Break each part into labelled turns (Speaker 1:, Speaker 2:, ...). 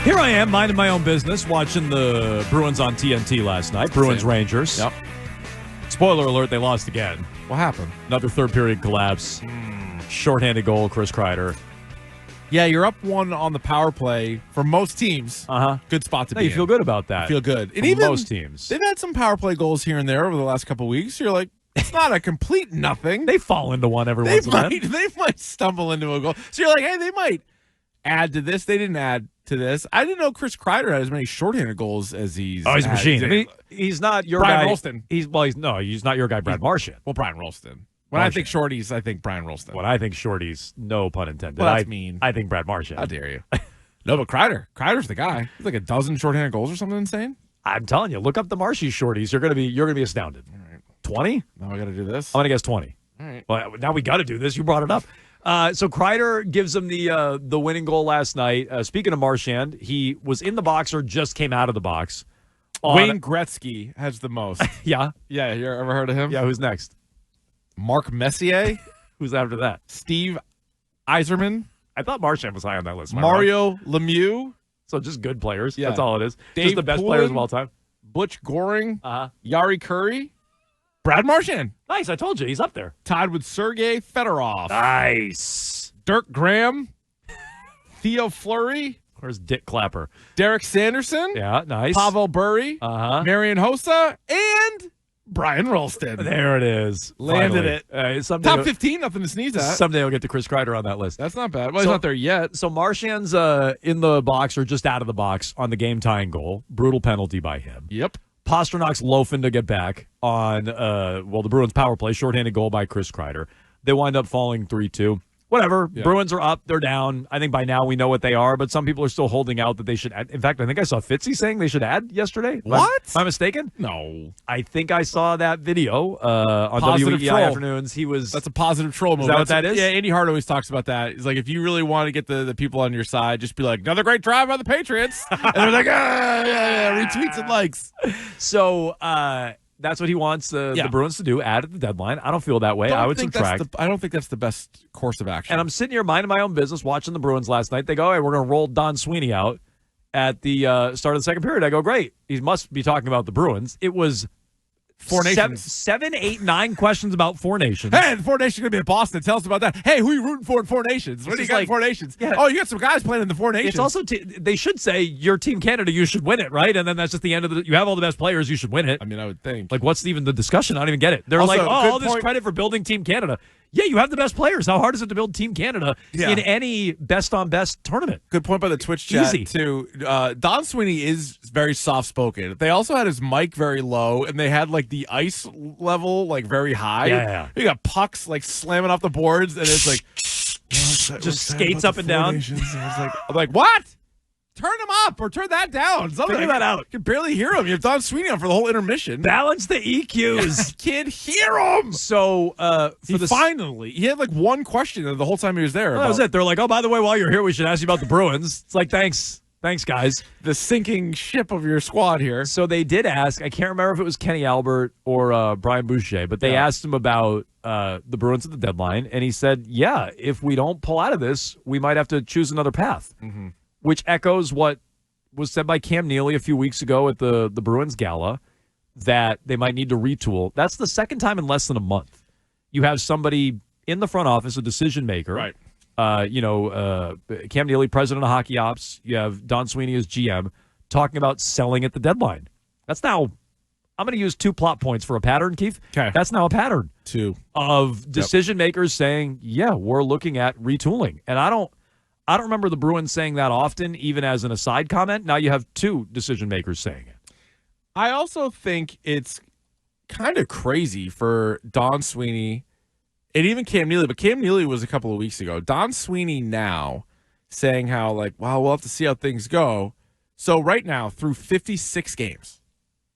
Speaker 1: Here I am, minding my own business, watching the Bruins on TNT last night. Bruins-Rangers.
Speaker 2: Yep.
Speaker 1: Spoiler alert, they lost again.
Speaker 2: What happened?
Speaker 1: Another third-period collapse. Shorthanded goal, Chris Kreider.
Speaker 2: Yeah, you're up one on the power play for most teams. Good spot to be
Speaker 1: You
Speaker 2: in.
Speaker 1: feel good about that.
Speaker 2: You feel good. And
Speaker 1: For
Speaker 2: even
Speaker 1: most teams.
Speaker 2: They've had some power play goals here and there over the last couple of weeks. You're like, it's not a complete nothing.
Speaker 1: They fall into one every once in a while.
Speaker 2: They might stumble into a goal. So you're like, hey, they might add to this. They didn't add to this. I didn't know Chris Kreider had as many shorthanded goals as he's
Speaker 1: Oh, he's a
Speaker 2: had.
Speaker 1: machine. I mean, he's not your
Speaker 2: Brian
Speaker 1: guy.
Speaker 2: Rolston.
Speaker 1: He's not your guy, Brad Marchand.
Speaker 2: Well, Brian Rolston. When I think shorties, I think Brian Rolston.
Speaker 1: When I think shorties, no pun intended.
Speaker 2: Well, that's mean.
Speaker 1: I think Brad Marchand.
Speaker 2: How dare you? No, but Kreider's the guy. He's like a dozen shorthanded goals or something insane.
Speaker 1: I'm telling you, look up the Marshy shorties. You're gonna be astounded.
Speaker 2: All right.
Speaker 1: 20?
Speaker 2: Now I got to do this.
Speaker 1: I'm gonna guess 20.
Speaker 2: All right.
Speaker 1: Well, now we got to do this. You brought it up. So Kreider gives him the winning goal last night. Speaking of Marchand, he was in the box or just came out of the box.
Speaker 2: Wayne Gretzky has the most.
Speaker 1: Yeah.
Speaker 2: Yeah, you ever heard of him?
Speaker 1: Yeah, who's next?
Speaker 2: Mark Messier,
Speaker 1: Who's after that?
Speaker 2: Steve Yzerman,
Speaker 1: I thought Marchand was high on that list. Am I
Speaker 2: Mario
Speaker 1: wrong?
Speaker 2: Lemieux,
Speaker 1: So just good players.
Speaker 2: Yeah.
Speaker 1: That's all it is.
Speaker 2: Dave
Speaker 1: Just the best
Speaker 2: Poulin.
Speaker 1: players of all time.
Speaker 2: Butch Goring,
Speaker 1: Uh-huh.
Speaker 2: Yari Curry, Brad Marchand,
Speaker 1: Nice. I told you. He's up there.
Speaker 2: tied with Sergei Fedorov,
Speaker 1: Nice.
Speaker 2: Dirk Graham, Theo Fleury,
Speaker 1: Where's Dick Clapper?
Speaker 2: Derek Sanderson,
Speaker 1: Yeah, nice.
Speaker 2: Pavel Burry,
Speaker 1: Uh-huh.
Speaker 2: Marian Hossa, and Brian Rolston.
Speaker 1: There it is.
Speaker 2: Landed
Speaker 1: Finally.
Speaker 2: it.
Speaker 1: Someday,
Speaker 2: Top 15, nothing to sneeze at.
Speaker 1: someday we'll get to Chris Kreider on that list.
Speaker 2: That's not bad. Well, he's
Speaker 1: So-
Speaker 2: not there yet.
Speaker 1: So Marchand's in the box or just out of the box on the game-tying goal. Brutal penalty by him.
Speaker 2: Yep.
Speaker 1: Pasternak's loafing to get back on, the Bruins power play, shorthanded goal by Chris Kreider. They wind up falling 3-2. Whatever.
Speaker 2: Yeah.
Speaker 1: Bruins are up. They're down. I think by now we know what they are, but some people are still holding out that they should add. In fact, I think I saw Fitzy saying they should add yesterday.
Speaker 2: What?
Speaker 1: Am I mistaken?
Speaker 2: No.
Speaker 1: I think I saw that video on
Speaker 2: Positive
Speaker 1: WEI
Speaker 2: troll.
Speaker 1: Afternoons. He was.
Speaker 2: That's a positive troll move.
Speaker 1: that what that is?
Speaker 2: Yeah, Andy Hart always talks about that. He's like, if you really want to get the people on your side, just be like, another great drive by the Patriots. And they're like, yeah, retweets and likes.
Speaker 1: So that's what he wants the Bruins to do, add at the deadline. I don't feel that way. I would subtract.
Speaker 2: I don't think that's the best course of action.
Speaker 1: And I'm sitting here minding my own business, watching the Bruins last night. They go, hey, we're going to roll Don Sweeney out at the start of the second period. I go, great. He must be talking about the Bruins. It was
Speaker 2: Four Nations.
Speaker 1: 7, 8, 9 questions about Four Nations.
Speaker 2: Hey, the Four Nations are going to be in Boston. Tell us about that. Hey, who are you rooting for in Four Nations? What do you got in Four Nations?
Speaker 1: Yeah.
Speaker 2: Oh, you got some guys playing in the Four Nations.
Speaker 1: It's also they should say your Team Canada, you should win it, right? And then that's just the end of the. You have all the best players, you should win it.
Speaker 2: I mean, I would think.
Speaker 1: Like, what's even the discussion? I don't even get it. They're
Speaker 2: Also,
Speaker 1: like,
Speaker 2: good
Speaker 1: all this
Speaker 2: point.
Speaker 1: credit for building Team Canada. Yeah, you have the best players. How hard is it to build Team Canada in any best-on-best tournament?
Speaker 2: Good point by the Twitch chat,
Speaker 1: Easy.
Speaker 2: too. Don Sweeney is very soft-spoken. They also had his mic very low, and they had, like, the ice level, like, very high.
Speaker 1: Yeah.
Speaker 2: You got pucks, like, slamming off the boards, and it's like...
Speaker 1: Just skates up and down.
Speaker 2: I'm like, what? Turn them up or turn that down. Something.
Speaker 1: Figure that out.
Speaker 2: You can barely hear him. You have Don Sweeney on for the whole intermission.
Speaker 1: Balance the EQs.
Speaker 2: Can't hear him.
Speaker 1: So,
Speaker 2: Finally, he had like one question the whole time he was there.
Speaker 1: that was
Speaker 2: about
Speaker 1: it. They're like, oh, by the way, while you're here, we should ask you about the Bruins. It's like, thanks, guys.
Speaker 2: The sinking ship of your squad here.
Speaker 1: So they did ask. I can't remember if it was Kenny Albert or Brian Boucher, but they asked him about the Bruins at the deadline, and he said, yeah, if we don't pull out of this, we might have to choose another path, which echoes what was said by Cam Neely a few weeks ago at the Bruins Gala, that they might need to retool. That's the second time in less than a month. You have somebody in the front office, a decision maker.
Speaker 2: Right.
Speaker 1: Cam Neely, president of Hockey Ops. You have Don Sweeney as GM talking about selling at the deadline. That's now, I'm going to use 2 plot points for a pattern, Keith.
Speaker 2: Okay.
Speaker 1: That's now a pattern.
Speaker 2: 2
Speaker 1: of decision makers saying, yeah, we're looking at retooling. And I don't remember the Bruins saying that often, even as an aside comment. Now you have 2 decision makers saying it.
Speaker 2: I also think it's kind of crazy for Don Sweeney and even Cam Neely, but Cam Neely was a couple of weeks ago. Don Sweeney now saying how, like, well, we'll have to see how things go. So right now, through 56 games,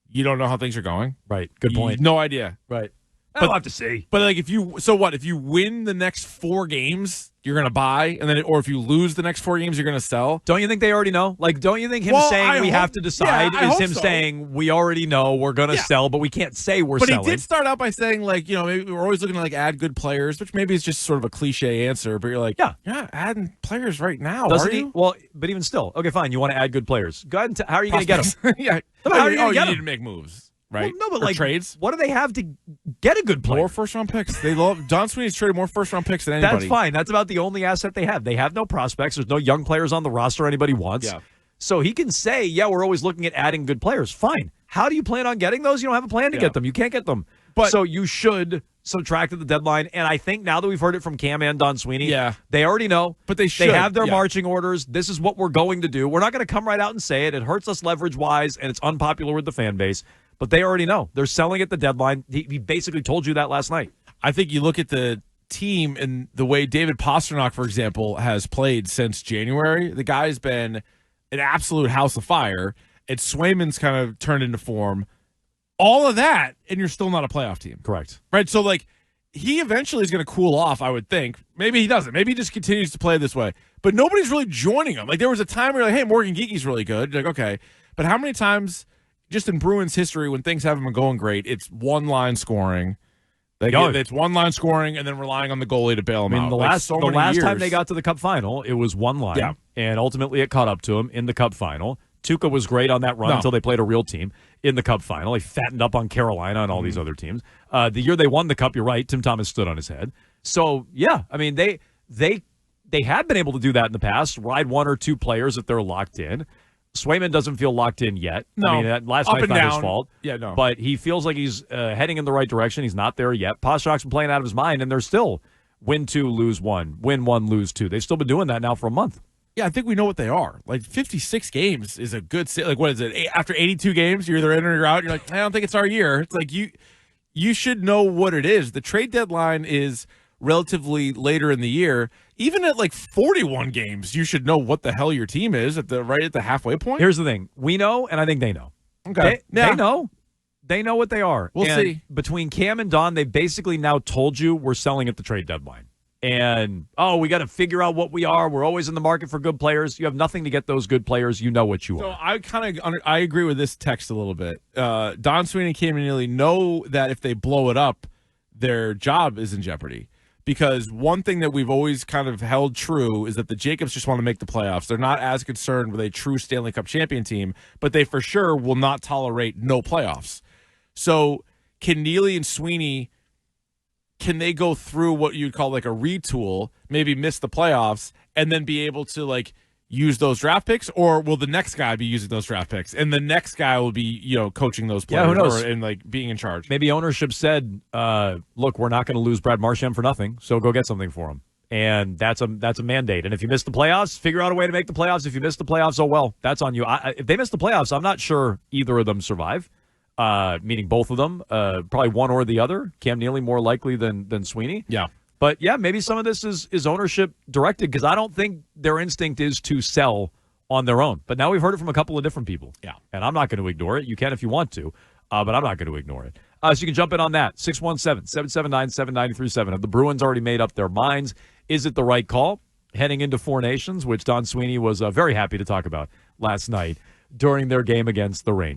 Speaker 2: you don't know how things are going.
Speaker 1: Right. Good point.
Speaker 2: No idea.
Speaker 1: Right. I'll have to see.
Speaker 2: But like if you win the next 4 games, you're gonna buy, and then or if you lose the next 4 games, you're gonna sell.
Speaker 1: Don't you think they already know? Like, don't you think him saying we have to decide is him saying we already know we're gonna sell, but we can't say we're selling?
Speaker 2: But he did start out by saying like, maybe we're always looking to like add good players, which maybe is just sort of a cliche answer. But you're like, you're not adding players right now, are you?
Speaker 1: Well, but even still, okay, fine. You want to add good players? Go ahead and how are you gonna get them?
Speaker 2: Yeah,
Speaker 1: how are you gonna get them?
Speaker 2: You need to make moves. Right?
Speaker 1: Well, no, but like
Speaker 2: trades.
Speaker 1: What do they have to get a good player?
Speaker 2: More first-round picks. They love Don Sweeney's traded more first-round picks than anybody.
Speaker 1: That's fine. That's about the only asset they have. They have no prospects. There's no young players on the roster anybody wants.
Speaker 2: Yeah.
Speaker 1: So he can say, we're always looking at adding good players. Fine. How do you plan on getting those? You don't have a plan to get them. You can't get them. So you should subtract at the deadline. And I think now that we've heard it from Cam and Don Sweeney, they already know. But they should. They have their marching orders. This is what we're going to do. We're not going to come right out and say it. It hurts us leverage-wise, and it's unpopular with the fan base. But they already know. They're selling at the deadline. He basically told you that last night.
Speaker 2: I think you look at the team and the way David Pastrnak, for example, has played since January. The guy's been an absolute house of fire. And Swayman's kind of turned into form. All of that, and you're still not a playoff team.
Speaker 1: Correct.
Speaker 2: Right? So, like, he eventually is going to cool off, I would think. Maybe he doesn't. Maybe he just continues to play this way. But nobody's really joining him. Like, there was a time where you're like, hey, Morgan Geeky's really good. You're like, okay. But how many times just in Bruins history, when things haven't been going great, it's one-line scoring. It's one-line scoring and then relying on the goalie to bail them out.
Speaker 1: The last time they got to the Cup final, it was one line, and ultimately it caught up to them in the Cup final. Tuukka was great on that run until they played a real team in the Cup final. He fattened up on Carolina and all these other teams. The year they won the Cup, you're right, Tim Thomas stood on his head. So, I mean, they had been able to do that in the past, ride 1 or 2 players if they're locked in. Swayman doesn't feel locked in yet.
Speaker 2: No.
Speaker 1: I mean, last night's not his fault.
Speaker 2: Yeah, no.
Speaker 1: But he feels like he's heading in the right direction. He's not there yet. Pastrnak's been playing out of his mind, and they're still win 2, lose 1, win 1, lose 2. They've still been doing that now for a month.
Speaker 2: Yeah, I think we know what they are. Like, 56 games is a good – like, what is it? After 82 games, you're either in or you're out. You're like, I don't think it's our year. It's like you should know what it is. The trade deadline is relatively later in the year. Even at like 41 games, you should know what the hell your team is at the halfway point.
Speaker 1: Here's the thing. We know, and I think they know.
Speaker 2: Okay.
Speaker 1: They know. They know what they are.
Speaker 2: We'll see.
Speaker 1: Between Cam and Don, they basically now told you we're selling at the trade deadline. And, we got to figure out what we are. We're always in the market for good players. You have nothing to get those good players. You know what you are.
Speaker 2: So I agree with this text a little bit. Don Sweeney and Cam Neely know that if they blow it up, their job is in jeopardy. Because one thing that we've always kind of held true is that the Jacobs just want to make the playoffs. They're not as concerned with a true Stanley Cup champion team, but they for sure will not tolerate no playoffs. So can Neely and Sweeney, can they go through what you'd call like a retool, maybe miss the playoffs, and then be able to like use those draft picks, or will the next guy be using those draft picks and the next guy will be, coaching those players
Speaker 1: who knows?
Speaker 2: and like being in charge?
Speaker 1: Maybe ownership said, look, we're not going to lose Brad Marchand for nothing, so go get something for him. And that's a mandate. And if you miss the playoffs, figure out a way to make the playoffs. If you miss the playoffs, oh well, that's on you. If they miss the playoffs, I'm not sure either of them survive, meaning both of them, probably one or the other. Cam Neely more likely than Sweeney.
Speaker 2: Yeah.
Speaker 1: But, maybe some of this is ownership directed, because I don't think their instinct is to sell on their own. But now we've heard it from a couple of different people.
Speaker 2: Yeah.
Speaker 1: And I'm not going to ignore it. You can if you want to, but I'm not going to ignore it. So you can jump in on that. 617-779-7937. Have the Bruins already made up their minds? Is it the right call heading into Four Nations, which Don Sweeney was very happy to talk about last night during their game against the Rangers?